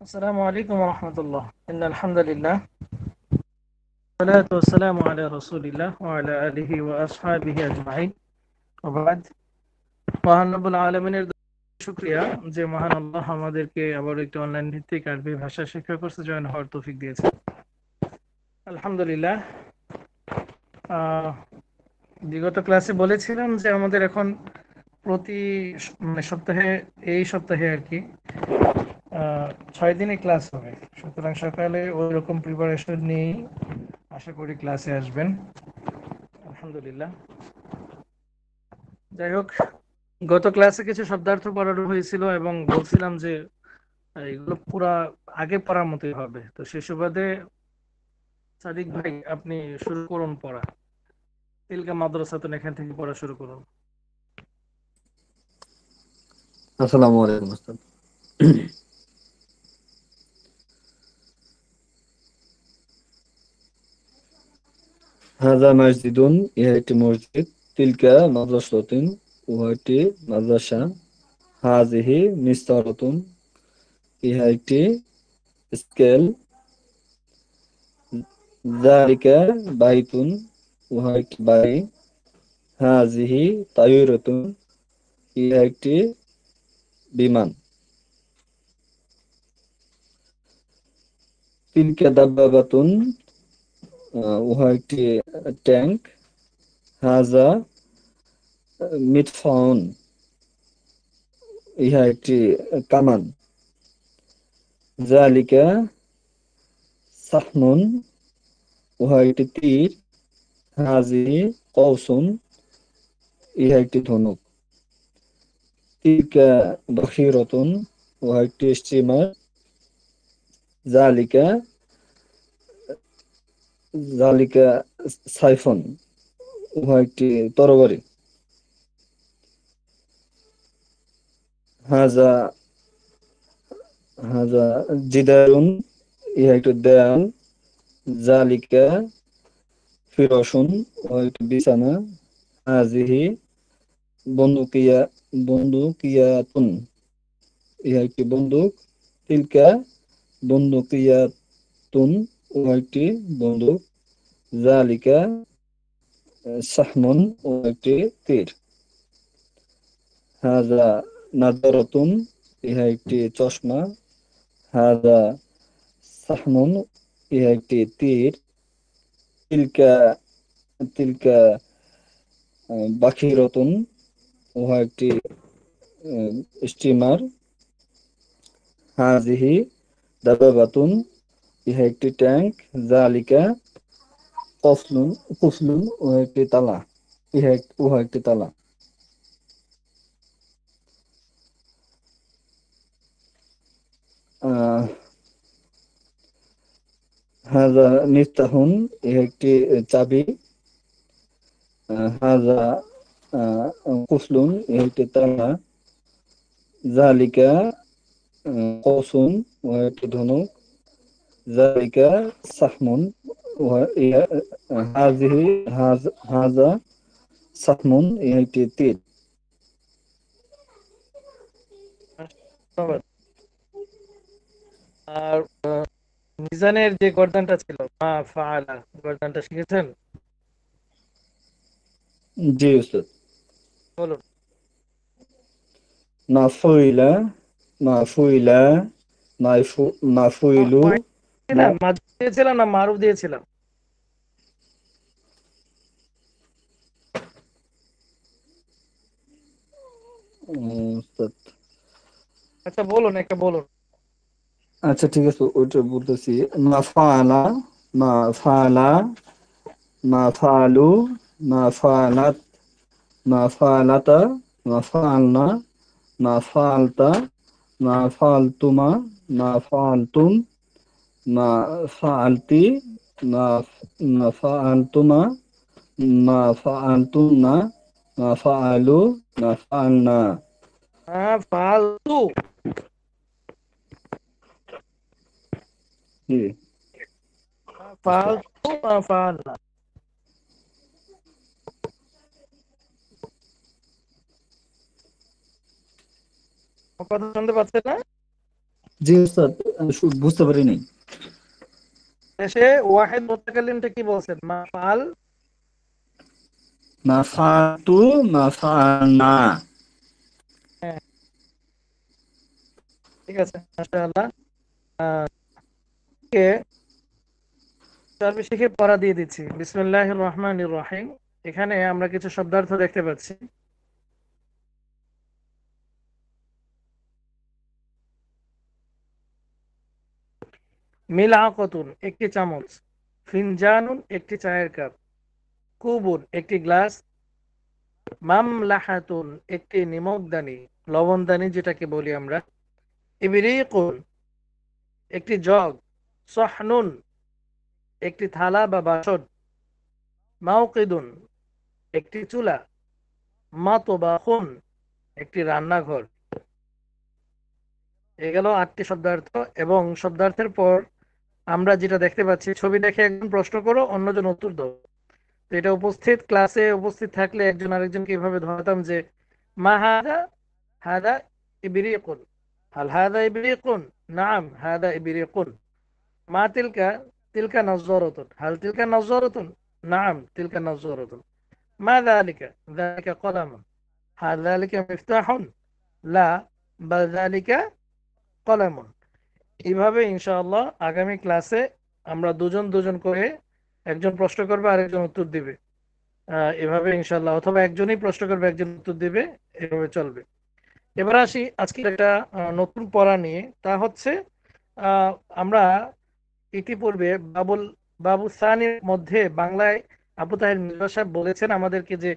আসসালামু আলাইকুম রহমতুল্লাহ। আলহামদুলিল্লাহ, সালাতু ওয়াসসালামু আলা রাসূলিল্লাহ ওয়া আলা আলিহি ওয়া আসহাবিহি আজমাইন। ওয়া বা'দ। মহান রব্বুল আলামিনের শুকরিয়া যে মহান আল্লাহ আমাদেরকে আবার একটি অনলাইন ভিত্তিক আরবি ভাষা শিক্ষা কোর্সে জয়েন হওয়ার তৌফিক দিয়েছে। আলহামদুলিল্লাহ। আহ, বিগত ক্লাসে বলেছিলাম যে আমাদের এখন প্রতি সপ্তাহে, এই সপ্তাহে আর কি 6 দিনে ক্লাস হবে। সুতরাং সকালে ওই রকম প্রিপারেশন নিয়েই আশা করি ক্লাসে আসবেন। আলহামদুলিল্লাহ। যাই হোক, গত ক্লাসে কিছু শব্দার্থ পড়ানো হয়েছিল এবং বলছিলাম যে এগুলো পুরা আগে পড়ার মতোই হবে। তো সে সুবাদে সাদিক ভাই, আপনি শুরু করুন পড়া। তিলকা মাদ্রাসাতুন, এখান থেকে পড়া শুরু করুন। আসসালামু আলাইকুম ওস্তাদ। হাযা মসজিদুন, ইহা একটি মসজিদ। তিলকা মাদ্রাসাতুন, উহা একটি মাদ্রাসা। হাযিহি মিসতারাতুন, ইহা একটি স্কেল। যালিকা বাইতুন, উহা একটি বাড়ি। হাযিহি তায়রাতুন, ইহা একটি বিমান। তিলকা দাব্বাবাতুন, উহা একটি ট্যাঙ্ক। হাযা মিদফাউন, ইহা একটি কামান। যালিকা সাহমুন, উহা একটি তীর। হাযিহি কওসুন, ইহা একটি ধনুক। তিলকা বাখিরাতুন, উহা একটি স্টিমার। যালিকা যালিকা সাইফুন, উহা একটি তরবারি। হাযা হাযা জিদারুন, ইহা একটি দেয়াল। যালিকা ফিরাশুন, উহা একটি বিছানা। হাযিহি বন্দুকিয়া বন্দুকিয়াতুন, ইহা একটি বন্দুক। তিলকা বন্দুকিয়াতুন, উহা একটি বন্দুক। যালিকা সাহমুন, উহা একটি তীর। হাযা নাযরাতুন, ইহা একটি চশমা। হাযা সাহমুন, ইহা একটি তীর। তিলকা তিলকা বাখিরাতুন, উহা একটি স্টিমার। হাযিহি দাবাবাতুন, ইহা একটি ট্যাঙ্ক। যালিকা কফলুন কুফলুন, উহা একটি তালা। উহা একটি তালা। আহ হাযা মিফতাহুন, ইহা একটি চাবি। হাযা কুফলুন, ইহা একটি তালা। যালিকা কওসুন, উহা একটি ধনুক। যালিকা সাহমুন, হাযিহি হাযা সাহমুন, ইহা একটি তীর। ধন্যবাদ। আর মিজানের যে গর্দানটা ছিল, মা ফাআলা, গর্দানটা শিখেছেন? জি উস্তাদ। বলুন। মাফুইলা মাফুইলা মাফুইলু মা ছিলাম মাঝ দিয়েছিলাম না মারুফ দিয়েছিলাম? উস্তাদ। আচ্ছা বলুন, একটা বলুন। আচ্ছা ঠিক আছে, ওইটা বলতেছি। মাফালা মাফালা মাফালু মাফালাত মাফালাতা মাফালনা মাফালতা মাফালতুমা মাফালতুম মাফালতি মাফালতুমা মাফালতুন্না মাফালু মাফালনা। হ্যাঁ, ফালতু। জি উস্তাদ। ফালতু মা ফাআলনা। আমার কথা শুনতে পাচ্ছেন না? জি উস্তাদ, বুঝতে পারি নাই। শেষে ওয়াহিদ মুতাকাল্লিমটা কি বলছেন? মাফআল। মাফাতু, মাফানা। হ্যাঁ, ঠিক আছে, মাশাআল্লাহ। কে চর্বি শিখে পড়া দিয়ে দিচ্ছি। বিসমিল্লাহির রহমানির রহিম। এখানে আমরা কিছু শব্দার্থ দেখতে পাচ্ছি। মিলআকাতুন একটি চামচ, ফিনজানুন একটি চায়ের কাপ, কুবুন একটি গ্লাস, মামলাহাতুন একটি নিমকদানি, লবণদানি যেটাকে বলি আমরা, ইবরিকুন একটি জগ, সহনুন একটি থালা বা বাসন, মাওকিদুন একটি চুলা, মাতবাখুন একটি রান্নাঘর। এ গেল 8টি শব্দার্থ। এবং শব্দার্থের পর আমরা যেটা দেখতে পাচ্ছি, ছবি দেখে একজন প্রশ্ন করো, অন্যজন উত্তর দাও। তো এটা উপস্থিত ক্লাসে উপস্থিত থাকলে একজন আরেকজনকে এভাবে ধরতাম যে মা হাদা, হাদা ইবরিকুন, হাল হাদা ইবরিকুন, নাম হাদা ইবরিকুন। মা তিলকা, তিলকা নজরতুন, হাল তিলকা নজরতুন, নাম তিলকা নজরতুন। মা যালিকা, যালিকা কলামুন, হাল যালিকা মিফতাহুন, লা বাল যালিকা কলামুন। এইভাবে ইনশাআল্লাহ আগামী ক্লাসে আমরা দুজন দুজন করে, একজন প্রশ্ন করবে আরেকজন উত্তর দিবে, এভাবে ইনশাআল্লাহ, অথবা একজনই প্রশ্ন করবে একজন উত্তর দিবে, এভাবে চলবে। এবার আসি আজকে একটা নতুন পড়া নিয়ে। তা হচ্ছে আহ, আমরা ইতিপূর্বে বাবু সানির মধ্যে বাংলায় আবু তাহের মির্জা সাহেব বলেছেন আমাদেরকে যে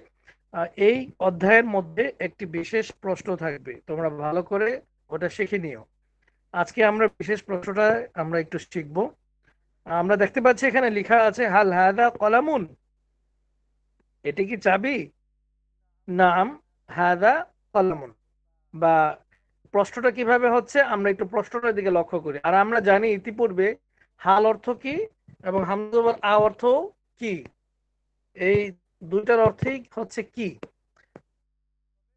এই অধ্যায়ের মধ্যে একটি বিশেষ প্রশ্ন থাকবে, তোমরা ভালো করে ওটা শিখে নিও। আজকে আমরা বিশেষ প্রশ্নটা আমরা একটু শিখব। আমরা দেখতে পাচ্ছি এখানে লেখা আছে হাল হাদা কলামুন, এটি কি চাবি? নাম হাদা কলামুন। বা প্রশ্নটা কিভাবে হচ্ছে আমরা একটু প্রশ্নটার দিকে লক্ষ্য করি। আর আমরা জানি ইতিপূর্বে হাল অর্থ কি এবং হামজা আ অর্থ কি, এই দুইটার অর্থই হচ্ছে কি।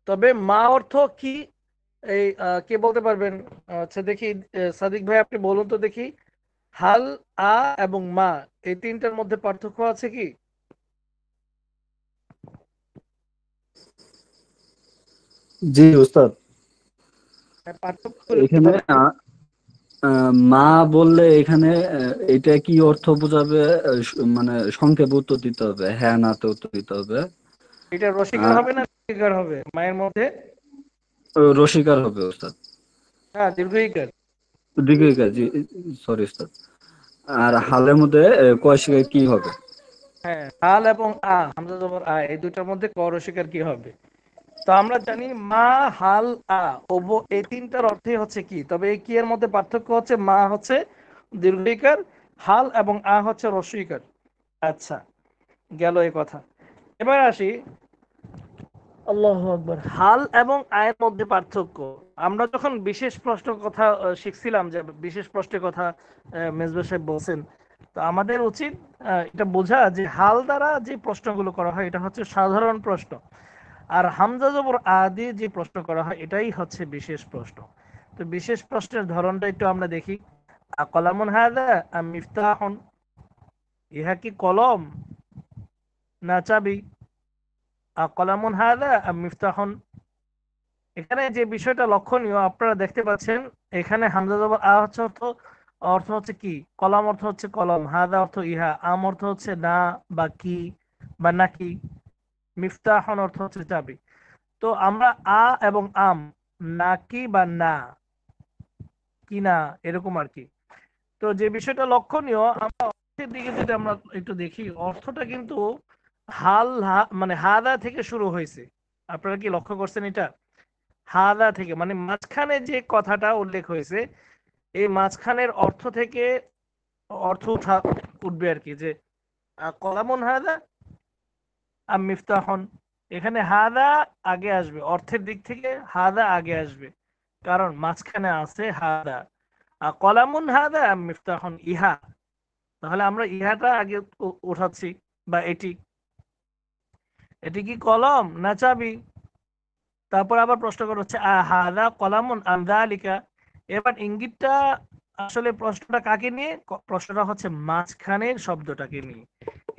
তবে মা অর্থ কি, এই কে বলতে পারবেন? আচ্ছা দেখি, সাদিক ভাই আপনি বলুন তো দেখি, হাল, আ এবং মা, এই তিনটার মধ্যে পার্থক্য আছে কি? জি উস্তাদ, পার্থক্যগুলো কি এখানে বলেন তো? মা বললে এখানে এটা কি অর্থ বোঝাবে, মানে সংক্ষেপে উত্তর দিতে হবে, হ্যাঁ না তে উত্তর দিতে হবে। এটা রসিকার আর হবে না দীর্ঘিকার হবে মায়ের মধ্যে? রসিকার হবে উস্তাদ, হ্যাঁ, দীর্ঘিকার। দীর্ঘিকার, জি, সরি উস্তাদ। আর হালের মধ্যে কয় শিকার কি হবে? হ্যাঁ, হাল এবং আ, হামজা জবর আ, এই দুইটার মধ্যে ক রসিকার কি হবে? তো আমরা জানি মা, হাল, আ, এই তিনটার অর্থই হচ্ছে কি। তবে এই কি এর মধ্যে পার্থক্য হচ্ছে মা হচ্ছে দীর্ঘিকার, হাল এবং আ হচ্ছে রস্বইকার। আচ্ছা, গেল এই কথা। এবার আসি, আল্লাহু আকবার, হাল এবং আয়ের মধ্যে পার্থক্য। আমরা যখন বিশেষ প্রশ্ন কথা শিখছিলাম, যে বিশেষ প্রশ্নের কথা মেজবা সাহেব বলছেন, তো আমাদের উচিত এটা বোঝা যে হাল দ্বারা যে প্রশ্নগুলো করা হয় এটা হচ্ছে সাধারণ প্রশ্ন, আর হামজা জবর আ দিয়ে যে প্রশ্ন করা হয় এটাই হচ্ছে বিশেষ প্রশ্ন। তো বিশেষ প্রশ্নের ধরনটা একটু আমরা দেখি। কলামুন হাদা আম মিফতাহুন, ইহা কি কলম না চাবি? কলামুন হাদা আম মিফতাহুন। এখানে যে বিষয়টা লক্ষণীয় আপনারা দেখতে পাচ্ছেন, এখানে হামজা জবর আ হচ্ছে অর্থ, অর্থ হচ্ছে কি, কলাম অর্থ হচ্ছে কলম, হাদা অর্থ ইহা, আম অর্থ হচ্ছে না বা কি বা নাকি, মিফতাহন অর্থ হচ্ছে চাবি। তো আমরা আ এবং আম, নাকি বা না, কি না, এরকম আর কি। তো যে বিষয়টা লক্ষণীয়, আমরা অর্থের দিকে যদি আমরা একটু দেখি, অর্থটা কিন্তু মানে হাদা থেকে শুরু হয়েছে। আপনারা কি লক্ষ্য করছেন এটা? হাদা থেকে, মানে মাঝখানে যে কথাটা উল্লেখ হয়েছে, এই মাঝখানের অর্থ থেকে অর্থ উঠবে আর কি, যে কলামুন হাদা আম মিফতাহন। এখানে হাদা আগে আসবে, অর্থের দিক থেকে হাদা আগে আসবে, কারণ মাঝখানে আছে হাদা। কলামুন হাদা আম মিফতাহন, ইহা, তাহলে আমরা ইহাটা আগে উঠাচ্ছি। বা এটি, এটি কি কলম না চাবি? তারপর আবার প্রশ্ন করা হচ্ছে হাদা কলামুন আম যালিকা, এবার ইঙ্গিতটা আসলে প্রশ্নটা কাকে নিয়ে, প্রশ্নটা হচ্ছে মাঝখানের শব্দটাকে নিয়ে।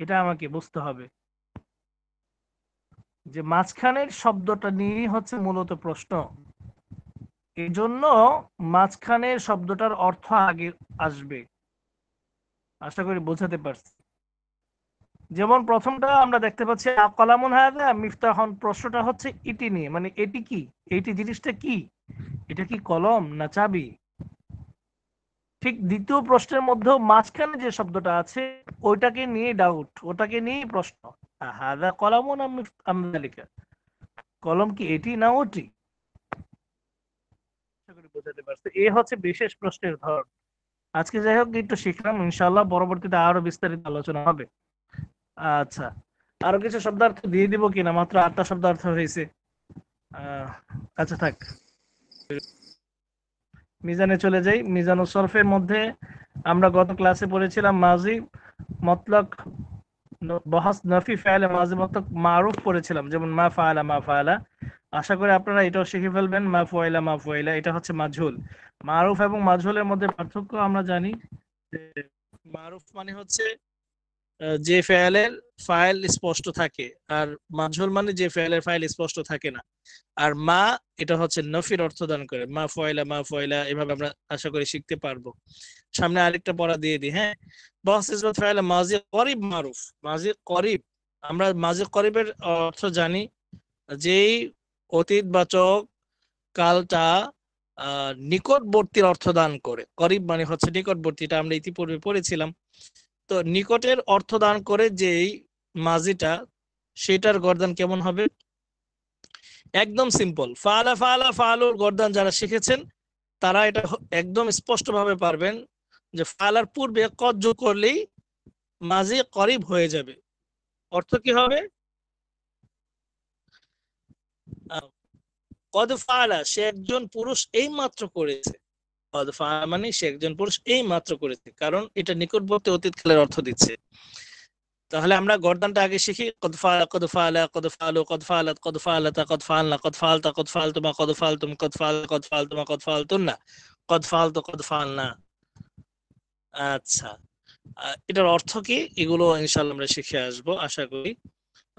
এটা আমাকে বুঝতে হবে যে মাঝখানের শব্দটা নিয়ে হচ্ছে মূলত প্রশ্ন। এই জন্য মাঝখানের শব্দটার অর্থ আগে আসবে। আশা করি বোঝাতে পারছি। যেমন প্রথমটা আমরা দেখতে পাচ্ছি কলামুন হাযা মিফতাহুন, প্রশ্নটা হচ্ছে এটি নিয়ে, মানে এটি কি, এইটি জিনিসটা কি, এটা কি কলম না চাবি। ঠিক দ্বিতীয় প্রশ্নের মধ্যেও মাঝখানে যে শব্দটা আছে ওইটাকে নিয়ে ডাউট, ওটাকে নিয়ে প্রশ্ন, হাযা কলামুন আম যালিকা, কলম কি এটি না ওটি। আশা করি বোঝাতে পারছি। এ হচ্ছে বিশেষ প্রশ্নের ধরন। আজকে যাই হোক একটু শিখলাম, ইনশাআল্লাহ পরবর্তীতে আরো বিস্তারিত আলোচনা হবে। আচ্ছা, আরো কিছু শব্দার্থ দিয়ে দিব কিনা, মাত্র 8টা শব্দার্থ হয়েছে। আচ্ছা থাক, মিজানে চলে যাই। মিজানুল সরফের মধ্যে আমরা গত ক্লাসে পড়েছিলাম মাজি মতলক বহাস নফি ফাইলে মাজি মতলক মারুফ পড়েছিলাম, যেমন মা ফাআলা মা ফাআলা। আশা করি আপনারা এটাও শিখে ফেলবেন। মা ফুয়াইলা মা ফুয়াইলা, এটা হচ্ছে মাজহুল। মারুফ এবং মাজহুলের মধ্যে পার্থক্য আমরা জানি যে মারুফ মানে হচ্ছে যে ফেলের ফাইল স্পষ্ট থাকে, আর মাজহুল মানে যে ফেলের ফাইল স্পষ্ট থাকে না। আর মা এটা হচ্ছে নফির অর্থ দান করে, মা ফয়লা মা ফয়লা, এভাবে আমরা আশা করি শিখতে পারবো। সামনে আরেকটা পড়া দিয়ে দিই। হ্যাঁ, বস ইসবাত ফাইলা মাজি করিব মারুফ, মাজি করিব। আমরা মাজি করিবের অর্থ জানি, যেই অতীতবাচক কালটা নিকটবর্তীর অর্থ দান করে। করিব মানে হচ্ছে নিকটবর্তী, এটা আমরা ইতিপূর্বে পড়েছিলাম। তো নিকটের অর্থ দান করে যেই মাজিটা, সেটার গর্দান কেমন হবে? একদম সিম্পল। ফাআলা ফাআলা ফাআলুর গর্দান যারা শিখেছেন তারা এটা একদম স্পষ্টভাবে পারবেন যে ফাআলার পূর্বে কদ যোগ করলেই মাজি করিব হয়ে যাবে। অর্থ কি হবে? কদ ফাআলা, সে একজন পুরুষ এই মাত্র করেছে। কদ ফাআলা মানে সে একজন পুরুষ এই মাত্র করেছে, কারণ এটা নিকটবর্তী অতীতকালের অর্থ দিচ্ছে। তাহলে আমরা গর্দানটা আগে শিখি। কদ ফাআলা কদ ফাআলা কদ ফাআলু কদ ফাআলাত কদ ফাআলাতা কদ ফাআলনা কদ ফাআলতা কদ ফাআলতুমা কদ ফাআলতুম কদ ফাআলা কদ ফাআলতুমা কদ ফাআলতুন্না কদ ফাআলতু কদ ফাআলনা। আচ্ছা, এটার অর্থ কি এগুলো ইনশাআল্লাহ আমরা শিখে আসবো আশা করি।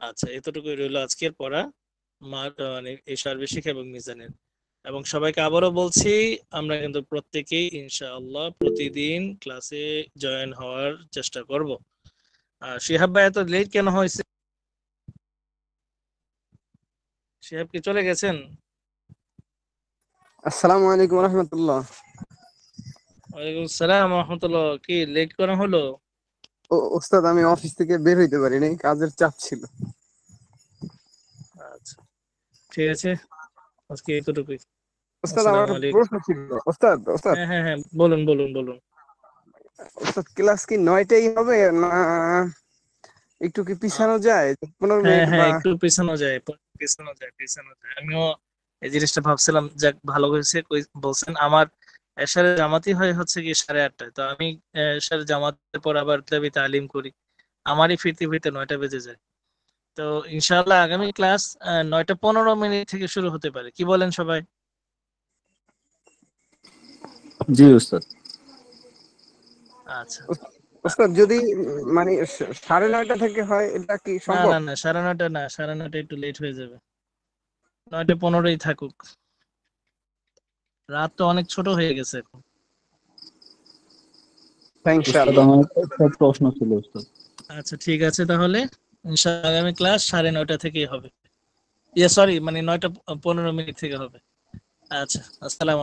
আচ্ছা, এতটুকুই রইল আজকের পড়া, মানে এই সার্বিক এবং মিজানের। এবং সবাইকে আবারও বলছি, আমরা কিন্তু প্রত্যেকেই ইনশাআল্লাহ প্রতিদিন ক্লাসে জয়েন হওয়ার চেষ্টা করব। শিহাব ভাই এত লেট কেন হয়েছে? শিহাব কি চলে গেছেন? আসসালামু আলাইকুম রাহমাতুল্লাহ। ওয়ালাইকুম আসসালাম রাহমাতুল্লাহ। কি লেট কেন হলো? ওস্তাদ, আমি অফিস থেকে বের হইতে পারিনি, কাজের চাপ ছিল। আচ্ছা ঠিক আছে, আজকে এতটুকুই। ওস্তাদ, আমার আসসালামু একটা আলাইকুম। প্রশ্ন ছিল। ওস্তাদ ওস্তাদ হ্যাঁ হ্যাঁ হ্যাঁ, বলুন বলুন বলুন। ওস্তাদ, ক্লাস কি 9টাই হবে না একটু কি পিছানো যায়? 15 হ্যাঁ মিনিট হ্যাঁ, বা একটু পেছানো যায়, পেছানো যায়, পেছানো যায়। আমিও এই জিনিসটা ভাবছিলাম, যাক ভালো হয়েছে বলছেন। আমার এশারের জামাতি হয় হচ্ছে কি 8:30টায়, তো আমি এশারের জামাতের পর আবার তাবি তালিম করি, আমারই ফিরতে ফিরতে 9টা বেজে যায়। তো ইনশাআল্লাহ আগামী ক্লাস 9:15 থেকে শুরু হতে পারে, কি বলেন সবাই? জি উস্তাদ। আচ্ছা। ওস্তাদ, যদি মানে 9:30 থেকে হয়, এটা কি না সম্ভব? না না, 9:30 না, 9:30 একটু লেট হয়ে যাবে, 9:15 থাকুক। রাত তো অনেক ছোট হয়ে গেছে এখন। উস্তাদ, ইনশাআল্লাহ। আমার একটা প্রশ্ন ছিল উস্তাদ। আচ্ছা ঠিক আছে, তাহলে ইনশাআল্লাহ আগামী ক্লাস 9:30 থেকেই হবে। সরি, মানে 9:15 থেকে হবে। আচ্ছা, আসসালাম।